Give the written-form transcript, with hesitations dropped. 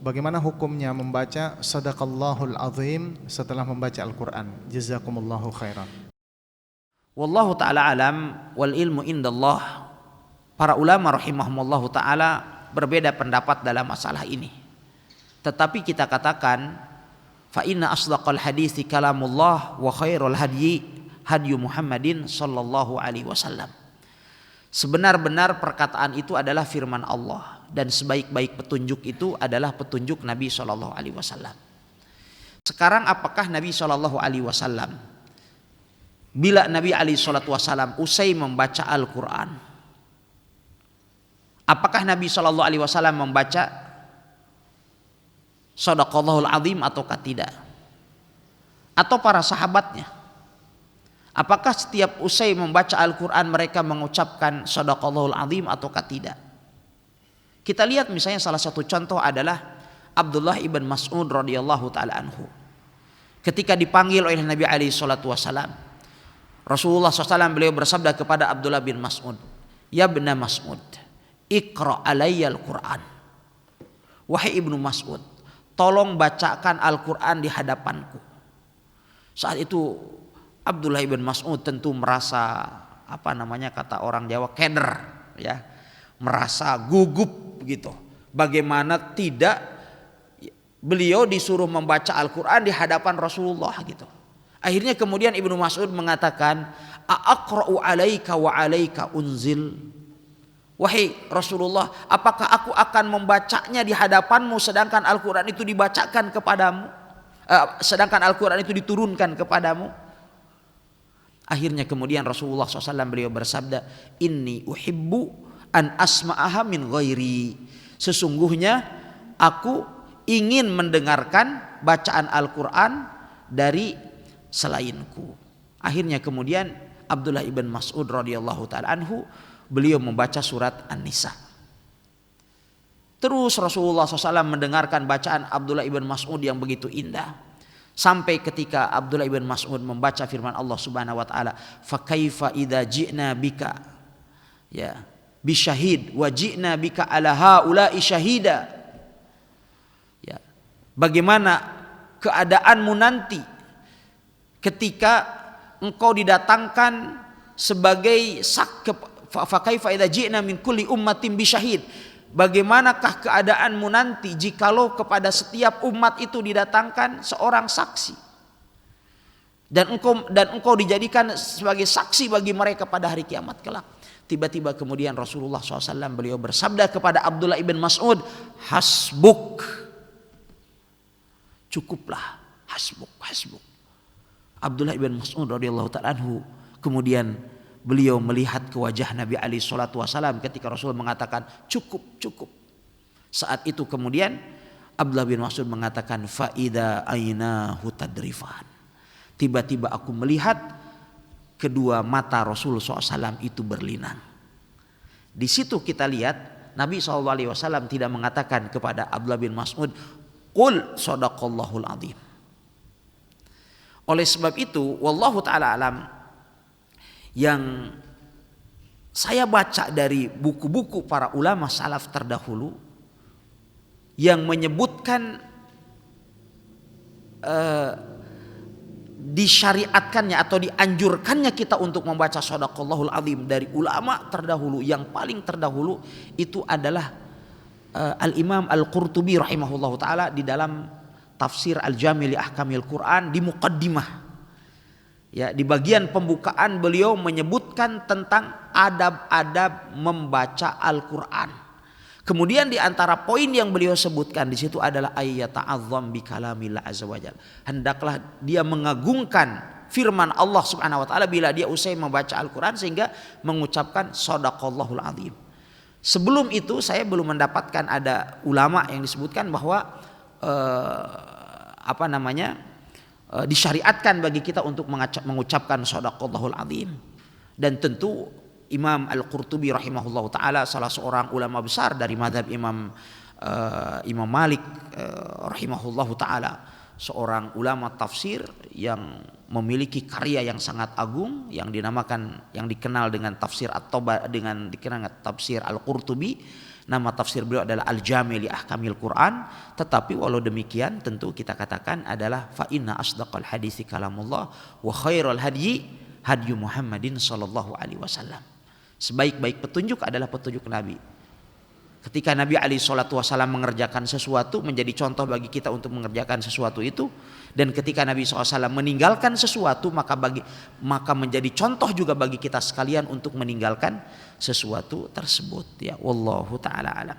bagaimana hukumnya membaca Sadaqallahul Azim setelah membaca Al-Quran? Jazakumullahu khairan. Wallahu ta'ala alam wal ilmu indallah. Para ulama rahimahumullahu ta'ala berbeda pendapat dalam masalah ini. Tetapi kita katakan fa inna asdaqal hadithi kalamullah wa khairul hadyi hadyu Muhammadin sallallahu alaihi wasallam. Sebenar-benar perkataan itu adalah firman Allah dan sebaik-baik petunjuk itu adalah petunjuk Nabi sallallahu alaihi wasallam. Sekarang apakah Nabi sallallahu alaihi wasallam bila Nabi alaihi salatu wasallam usai membaca Al-Qur'an, apakah Nabi sallallahu alaihi wasallam membaca Shadaqallahul Azim ataukah tidak? Atau para sahabatnya? Apakah setiap usai membaca Al-Quran mereka mengucapkan Shadaqallahul Azim ataukah tidak? Kita lihat misalnya salah satu contoh adalah Abdullah ibn Mas'ud radhiyallahu ta'ala anhu. Ketika dipanggil oleh Nabi alaihi salatu wasallam, Rasulullah SAW beliau bersabda kepada Abdullah bin Mas'ud, "Ya ibn Mas'ud, iqra alayya Al-Quran." Wahai ibnu Mas'ud, tolong bacakan Al-Quran di hadapanku. Saat itu Abdullah ibn Mas'ud tentu merasa kata orang Jawa keder, ya, merasa gugup gitu. Bagaimana tidak beliau disuruh membaca Al-Quran di hadapan Rasulullah gitu. Akhirnya kemudian Ibnu Mas'ud mengatakan, "Aqra'u 'alaika wa 'alaika unzil." Wahai Rasulullah, apakah aku akan membacanya di hadapanmu sedangkan Al-Quran itu dibacakan kepadamu? Sedangkan Al-Quran itu diturunkan kepadamu? Akhirnya kemudian Rasulullah SAW beliau bersabda, "Inni uhibbu an asma'aha min ghairi." Sesungguhnya aku ingin mendengarkan bacaan Al-Quran dari selainku. Akhirnya kemudian Abdullah ibn Mas'ud radhiyallahu ta'ala anhu beliau membaca surat An-Nisa. Terus Rasulullah SAW mendengarkan bacaan Abdullah ibn Mas'ud yang begitu indah. Sampai ketika Abdullah ibn Mas'ud membaca firman Allah Subhanahu wa taala, "Fa kaifa idza ji'na bika ya bisyahid wa ji'na bika ala haula'i syahida." Ya. Bagaimana keadaanmu nanti ketika engkau didatangkan sebagai fa kaifa idza ji'na min kulli ummatin bisyahid. Bagaimanakah keadaanmu nanti jikalau kepada setiap umat itu didatangkan seorang saksi dan engkau dijadikan sebagai saksi bagi mereka pada hari kiamat kelak. Tiba-tiba kemudian Rasulullah SAW beliau bersabda kepada Abdullah ibn Mas'ud, "Hasbuk." Cukuplah, hasbuk, hasbuk. Abdullah ibn Mas'ud radhiyallahu ta'ala anhu kemudian beliau melihat ke wajah Nabi alaihi salatu wasallam ketika Rasul mengatakan cukup, cukup. Saat itu kemudian Abdullah bin Mas'ud mengatakan, "Fa idza ainahu tadrifan." Tiba-tiba aku melihat kedua mata Rasul SAW itu berlinang. Di situ kita lihat Nabi SAW tidak mengatakan kepada Abdullah bin Mas'ud, "Qul shadaqallahul azim." Oleh sebab itu, wallahu ta'ala alam, yang saya baca dari buku-buku para ulama salaf terdahulu yang menyebutkan disyariatkannya atau dianjurkannya kita untuk membaca Shadaqallahul Azim dari ulama terdahulu, yang paling terdahulu itu adalah Al-Imam Al-Qurtubi rahimahullahu ta'ala di dalam tafsir Al-Jami' li Ahkamil Quran di muqaddimah. Ya, di bagian pembukaan beliau menyebutkan tentang adab-adab membaca Al-Quran. Kemudian di antara poin yang beliau sebutkan di situ adalah ayyata'azzam bi kalamillah azza wajalla. Hendaklah dia mengagungkan firman Allah Subhanahu wa taala bila dia usai membaca Al-Quran sehingga mengucapkan shadaqallahul azim. Sebelum itu saya belum mendapatkan ada ulama yang disebutkan bahwa disyariatkan bagi kita untuk mengucapkan shadaqallahul azim. Dan tentu Imam Al-Qurtubi rahimahullahu taala salah seorang ulama besar dari mazhab Imam Malik rahimahullahu taala, seorang ulama tafsir yang memiliki karya yang sangat agung yang dikenal dengan tafsir At-Tabari, dengan dikenal tafsir Al-Qurtubi. Nama tafsir beliau adalah Al-Jami' li Ahkamil Quran. Tetapi walau demikian tentu kita katakan adalah fa inna asdaqal haditsi kalamullah wa khairal hadyi hadyu Muhammadin sallallahu alaihi wasallam. Sebaik-baik petunjuk adalah petunjuk Nabi. Ketika Nabi alaihi salatu wasallam mengerjakan sesuatu, menjadi contoh bagi kita untuk mengerjakan sesuatu itu. Dan ketika Nabi SAW meninggalkan sesuatu, maka menjadi contoh juga bagi kita sekalian untuk meninggalkan sesuatu tersebut. Ya, wallahu taala alam.